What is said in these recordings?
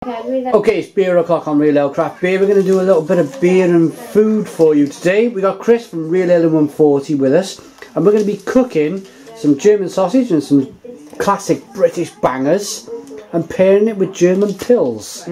Okay, it's beer o'clock on Real Ale Craft Beer. We're going to do a little bit of beer and food for you today. We got Chris from Real Ale 140 with us, and we're going to be cooking some German sausage and some classic British bangers and pairing it with German Pils.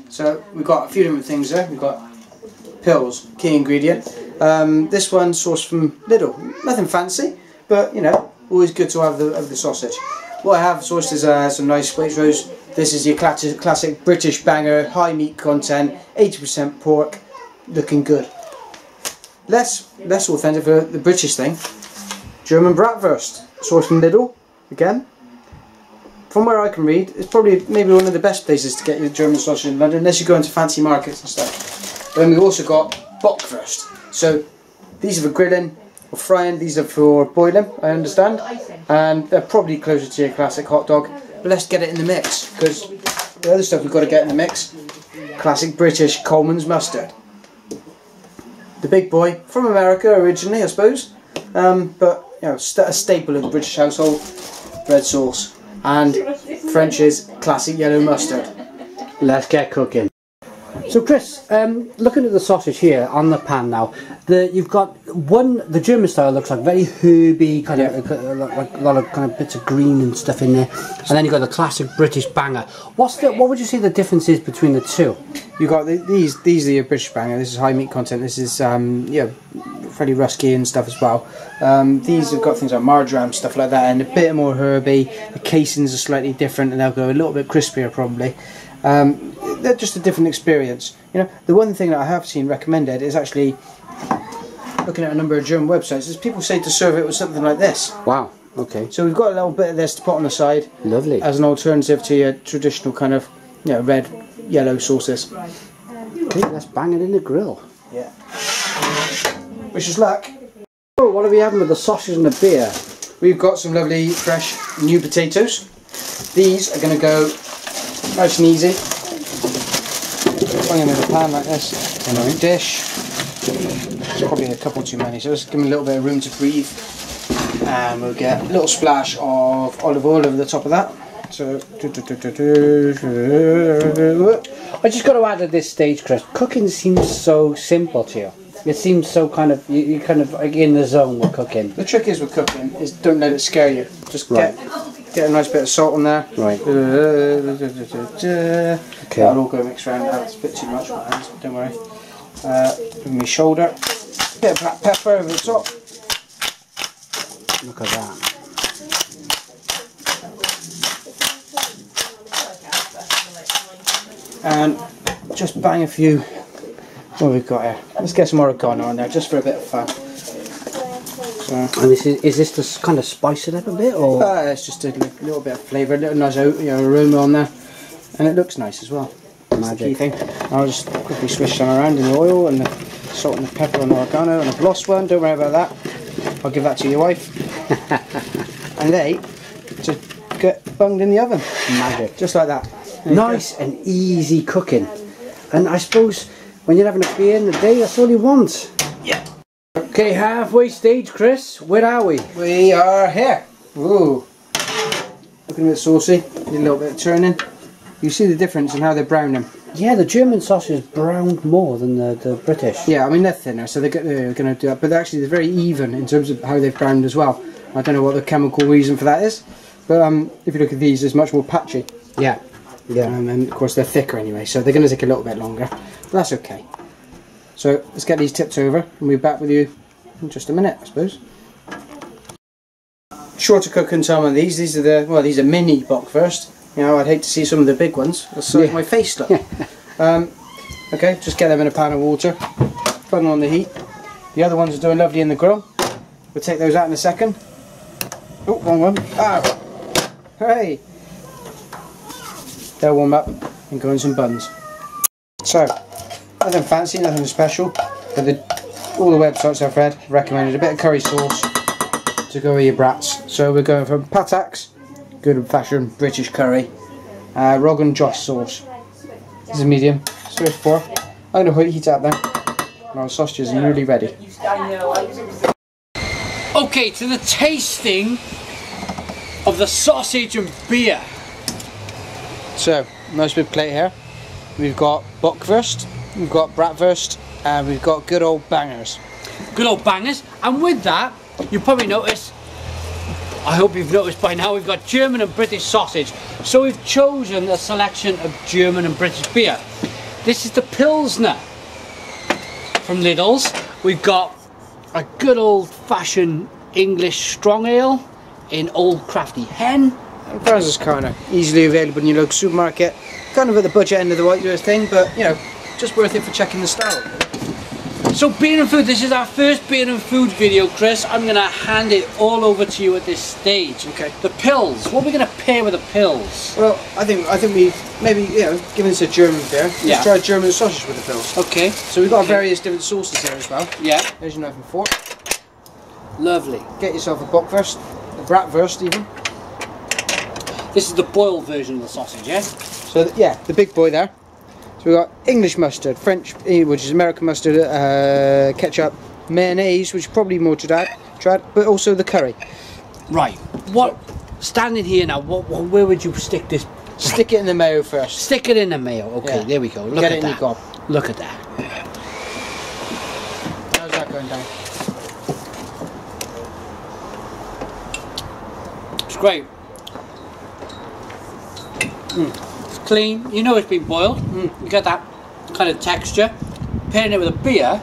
So we've got a few different things there. We've got Pils, key ingredient. This one's sourced from Lidl. Nothing fancy, but you know, always good to have the sausage. What I have sourced is some nice Waitrose. This is your classic British banger, high meat content, 80% pork, looking good. Less authentic for the British thing. German Bratwurst, sourced from Lidl, again. From where I can read, it's probably maybe one of the best places to get your German sausage in London, unless you go into fancy markets and stuff. Then we've also got Bockwurst. So these are for grilling or frying, these are for boiling, I understand. And they're probably closer to your classic hot dog. But let's get it in the mix, because the other stuff we've got to get in the mix. Classic British Coleman's mustard. The big boy, from America originally, I suppose. But you know, a staple of the British household, red sauce. And French's classic yellow mustard. Let's get cooking. So Chris, looking at the sausage here on the pan now, you've got the German style looks like very herby, kind of like a lot of kind of bits of green and stuff in there, and then you've got the classic British banger. What would you say the difference is between the two? You've got these are your British banger. This is high meat content. This is yeah, fairly rusky and stuff as well. These have got things like marjoram, stuff like that, and a bit more herby. The casings are slightly different, and they'll go a little bit crispier probably. They're just a different experience. You know, the one thing that I have seen recommended is actually looking at a number of German websites. Is people say to serve it with something like this. Wow. Okay. So we've got a little bit of this to put on the side. Lovely. As an alternative to your traditional kind of, you know, red, yellow sauces. Okay, let's bang it in the grill. Yeah. Wish us luck. Oh, what are we having with the sausage and the beer? We've got some lovely fresh new potatoes. These are going to go nice and easy. Bring them in a pan like this, in a dish. It's probably a couple too many, so just give them a little bit of room to breathe. And we'll get a little splash of olive oil over the top of that. So, I just got to add at this stage, Chris, cooking seems so simple to you. It seems so kind of, you're kind of like in the zone with cooking. The trick is with cooking is don't let it scare you. Just get a nice bit of salt on there. Right. Okay. That'll all go mixed around. That's a bit too much for my hands, don't worry. With my shoulder. Bit of black pepper over the top. Look at that. And just bang a few. What have we got here? Let's get some oregano on there, just for a bit of fun. So, and is this to kind of spice it up a bit, or? It's just a little bit of flavour, a little nice aroma on there, and it looks nice as well. That's the key thing. I'll just quickly swish some around in the oil and the salt and the pepper and the oregano and a gloss one. Don't worry about that. I'll give that to your wife. And they just get bunged in the oven. Magic. Just like that. Nice and easy cooking. And I suppose when you're having a beer in the day, that's all you want. Yeah. Okay, halfway stage, Chris. Where are we? We are here. Ooh. Looking a bit saucy. Need a little bit of turning. You see the difference in how they're browning. Yeah, the German sausage is browned more than the British. Yeah, I mean they're thinner, so they're going to do that. But actually they're very even in terms of how they've browned as well. I don't know what the chemical reason for that is. But if you look at these, it's much more patchy. Yeah. Yeah. And of course they're thicker anyway, so they're going to take a little bit longer. But that's okay. So let's get these tipped over and we'll be back with you in just a minute, I suppose. Shorter cooking some of these. These are these are mini Bockwurst. You know, I'd hate to see some of the big ones. That's like my face look. Okay, just get them in a pan of water. Put them on the heat. The other ones are doing lovely in the grill. We'll take those out in a second. Oh, wrong one. Ah! Hey! They'll warm up and go in some buns. So, nothing fancy, nothing special. But all the websites I've read recommended a bit of curry sauce to go with your brats. So we're going for Patak's, good old fashioned British curry, Rogan Josh sauce. This is medium, serve 4. I'm going to heat it up then. And our sausages are nearly ready. Okay, to the tasting of the sausage and beer. So, nice big plate here. We've got bockwurst, we've got bratwurst, and we've got good old bangers. Good old bangers. And with that, you probably noticed, I hope you've noticed by now, we've got German and British sausage. So we've chosen a selection of German and British beer. This is the Pilsner from Lidl's. We've got a good old fashioned English strong ale in Old Crafty Hen. And Francis Corner, easily available in your local supermarket. Kind of at the budget end of the white goods thing, but you know, just worth it for checking the style. So beer and food, this is our first beer and food video, Chris. I'm going to hand it all over to you at this stage. Okay. The pills, what are we going to pair with the pills? Well, I think we've maybe, you know, given this a German beer, let's try German sausage with the pills. Okay. So we've got various different sauces here as well. Yeah. There's your knife and fork. Lovely. Get yourself a bockwurst, a bratwurst even. This is the boiled version of the sausage, yeah? So yeah, the big boy there. So we've got English mustard, French, which is American mustard, ketchup, mayonnaise, which is probably more trad, but also the curry. Right. What? Standing here now, where would you stick this? Stick it in the mayo first. Stick it in the mayo. Okay, Yeah. there we go. Look Get at it that. in your gob. Look at that. How's that going down? It's great. It's clean. You know it's been boiled. You get that kind of texture. Pairing it with a beer.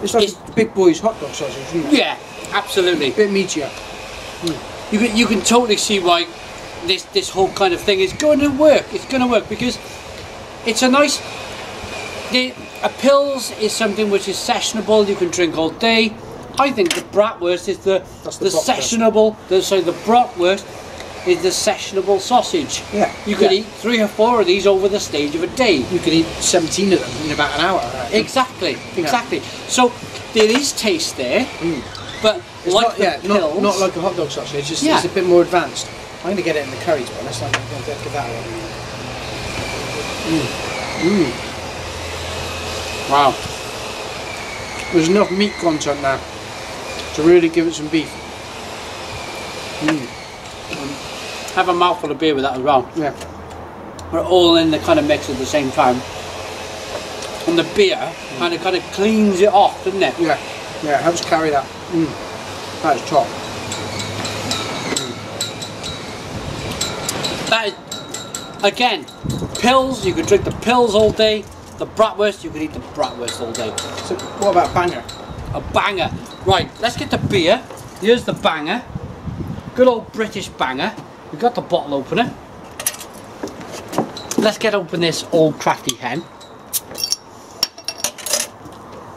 It's like the big boy's hot dog sausage, isn't it? Yeah, absolutely. A bit meatier. You can totally see why this whole kind of thing is going to work. It's going to work because it's a nice. A Pils is something which is sessionable. You can drink all day. I think the bratwurst is the sessionable. The bratwurst is the sessionable sausage. Yeah. You could eat 3 or 4 of these over the stage of a day. You could eat 17 of them in about an hour. Exactly. Exactly. So there is taste there, but It's like not like a hot dog sausage. It's a bit more advanced. I'm going to get it in the curry, but let's not give that away. Wow. There's enough meat content there to really give it some beef. Have a mouthful of beer with that as well. Yeah. We're all in the kind of mix at the same time. And the beer kind of cleans it off, doesn't it? Yeah. Yeah, helps carry that. That is top. That is, again, Pils, you could drink the Pils all day. The bratwurst, you could eat the bratwurst all day. So what about banger? A banger. Right, let's get the beer. Here's the banger. Good old British banger. We've got the bottle opener. Let's get open this Old Crafty Hen.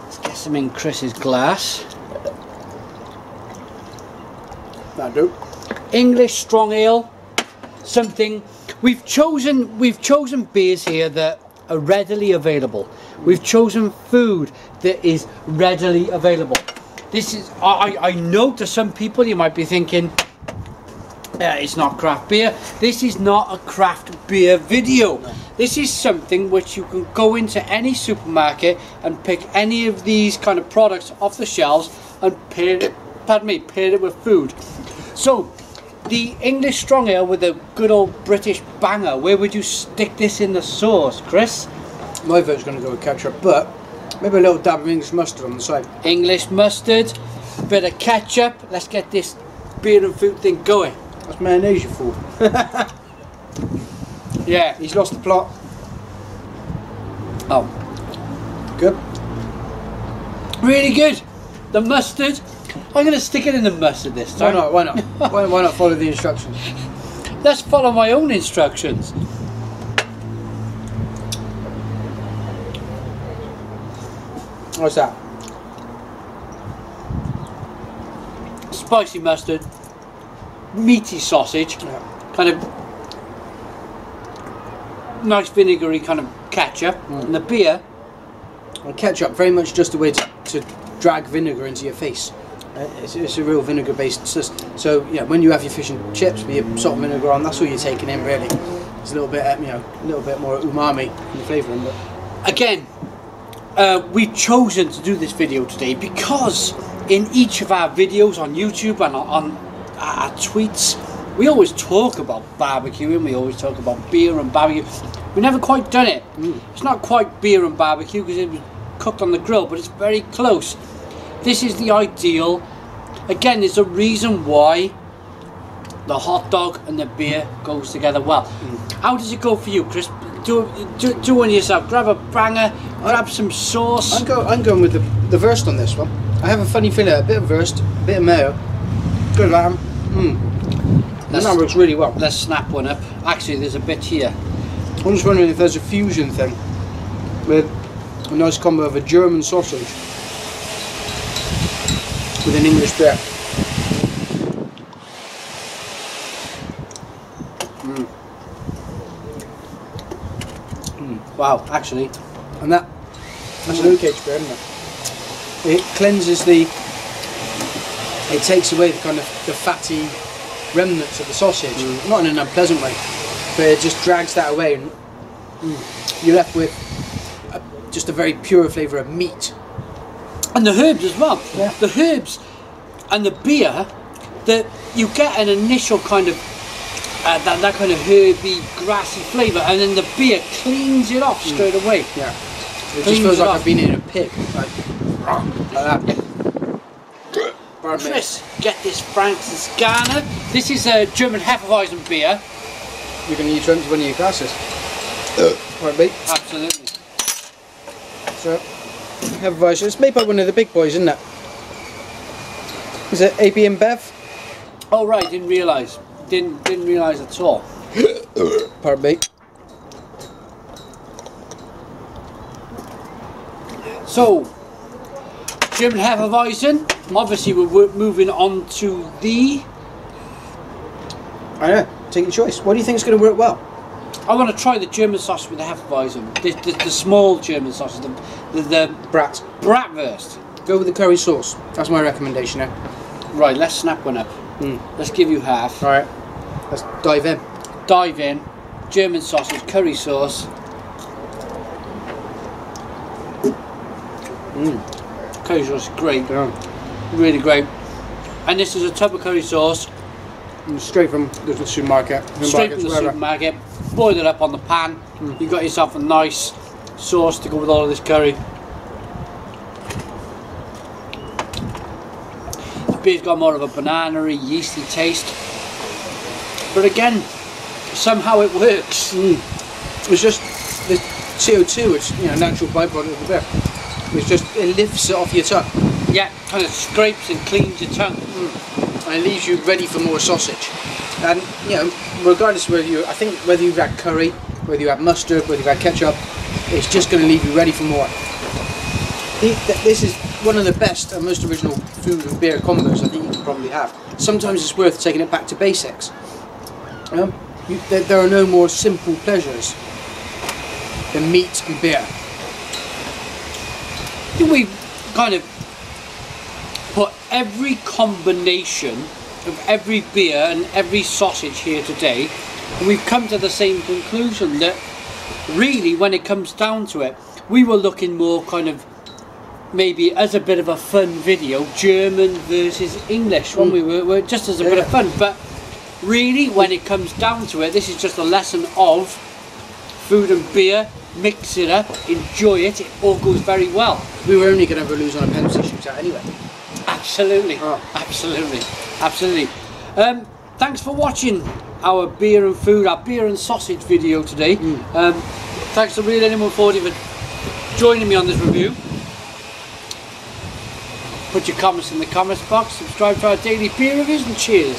Let's get some in Chris's glass. That'll do. English strong ale. Something we've chosen beers here that are readily available. We've chosen food that is readily available. This is, I know to some people you might be thinking, it's not craft beer. This is not a craft beer video. No. This is something which you can go into any supermarket and pick any of these kind of products off the shelves and pair it with food. So, the English strong ale with a good old British banger, where would you stick this in the sauce, Chris? My vote's going to go with ketchup, but maybe a little dab of English mustard on the side. English mustard, bit of ketchup. Let's get this beer and food thing going. That's mayonnaise, you fool. Yeah. He's lost the plot. Oh. Good. Really good. The mustard. I'm going to stick it in the mustard this time. Why not? why not follow the instructions? Let's follow my own instructions. What's that? Spicy mustard, meaty sausage, kind of nice vinegary kind of ketchup, and the beer. Well, ketchup, very much just a way to drag vinegar into your face. It's a real vinegar based system. So yeah, when you have your fish and chips with your salt and vinegar on, that's all you're taking in really. It's a little bit, a little bit more umami in the flavouring. But again, we've chosen to do this video today because in each of our videos on YouTube and our tweets, we always talk about barbecuing, we always talk about beer and barbecue. We've never quite done it. It's not quite beer and barbecue because it was cooked on the grill, but it's very close. This is the ideal. Again, there's a reason why the hot dog and the beer goes together well. How does it go for you, Chris? Do one yourself. Grab a banger, grab some sauce. I'm going with the Wurst on this one. I have a funny feeling, a bit of Wurst, a bit of mayo, good lamb. That works really well. Let's snap one up. Actually, there's a bit here. I'm just wondering if there's a fusion thing with a nice combo of a German sausage with an English beer. Wow, actually. And that's an oak aged beer, isn't it? It cleanses it takes away the kind of the fatty remnants of the sausage, not in an unpleasant way, but it just drags that away, and you're left with just a very pure flavour of meat. And the herbs as well. Yeah. The herbs and the beer, that you get an initial kind of that kind of herby, grassy flavour, and then the beer cleans it off straight away. Yeah. It just feels like I've been in a pig. Like that. Chris, get this Franziskaner. This is a German Hefeweizen beer. You're going to use one of your glasses. Right, mate. Absolutely. So, Hefeweizen. It's made by one of the big boys, isn't it? Is it AB InBev? Oh right, didn't realise. Didn't realise at all. Pardon me. So, German Hefeweizen. Obviously, we're moving on to the. I know. Take your choice. What do you think is going to work well? I want to try the German sausage with the Hefeweizen. The small German sausage, the Brat. Bratwurst. Go with the curry sauce. That's my recommendation now. Right, let's snap one up. Let's give you half. Alright. Let's dive in. Dive in. German sausage, curry sauce. Curry sauce is great. Yeah. Really great. And this is a tub of curry sauce. Straight from the supermarket. Straight from the supermarket. Boil it up on the pan. You've got yourself a nice sauce to go with all of this curry. The beer's got more of a banana-y, yeasty taste. But again, somehow it works. It's just the CO2, it's a natural byproduct of the beer. It's just, it lifts it off your tongue. Yeah, kind of scrapes and cleans your tongue. And it leaves you ready for more sausage. And regardless of whether you've had curry, whether you had mustard, whether you've had ketchup, it's just going to leave you ready for more. This is one of the best and most original food and beer combos I think you can probably have. Sometimes it's worth taking it back to basics. There are no more simple pleasures than meat and beer. I think we kind of put every combination of every beer and every sausage here today, and we've come to the same conclusion that really, when it comes down to it, we were looking more kind of maybe as a bit of a fun video, German versus English, when we were just as a bit of fun. But really, when it comes down to it, this is just a lesson of food and beer. Mix it up, enjoy it, it all goes very well. We were only going to lose on a penalty shootout anyway. Absolutely, absolutely. Thanks for watching our beer and food, our beer and sausage video today. Thanks to Real Animal 40 for joining me on this review. Put your comments in the comments box, subscribe to our daily beer reviews, and cheers.